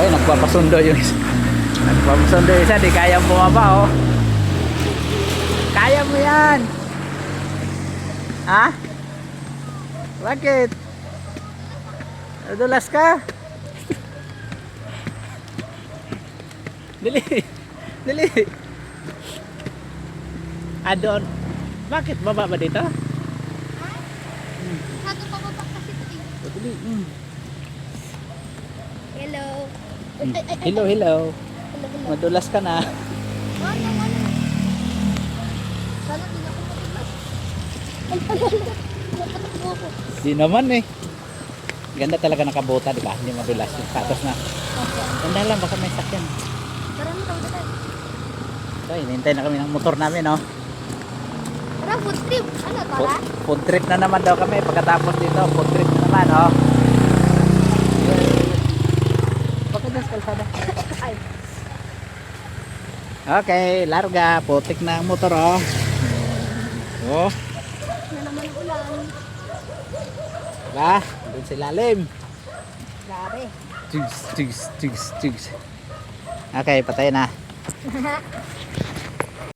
Ay, nagpapasundo yung isa. Nagpapasundo yung isa, di kaya bumaba oh. Kaya mo yan. Ha? Bakit? Nadulas ka? Dili. Dili. Doon. Bakit baba ba dito? Satu pababa kasi ito eh. Dili. Hello. Hello, hello. Hello, hello. Madulas ka na. Ano? Sana di na ako matulas. Napatakbo ako. Di naman eh. Ganda talaga nakabuta, di ba? Hindi madulas yung satos na. Ganda lang, baka may sakyan. Marami tao dito. So, hinihintay na kami ng motor namin, no? Tara, food trip. Ano, tara? Food trip na naman daw kami. Pagkatapos dito, food trip na naman, oh. Bakit dyan sa kalsada? Ay. Okay, larga. Putik na ang motor, oh. Oh, Na naman ulan. diba? Doon sa ilalim. Grabe. Tigs. Okay, patay na.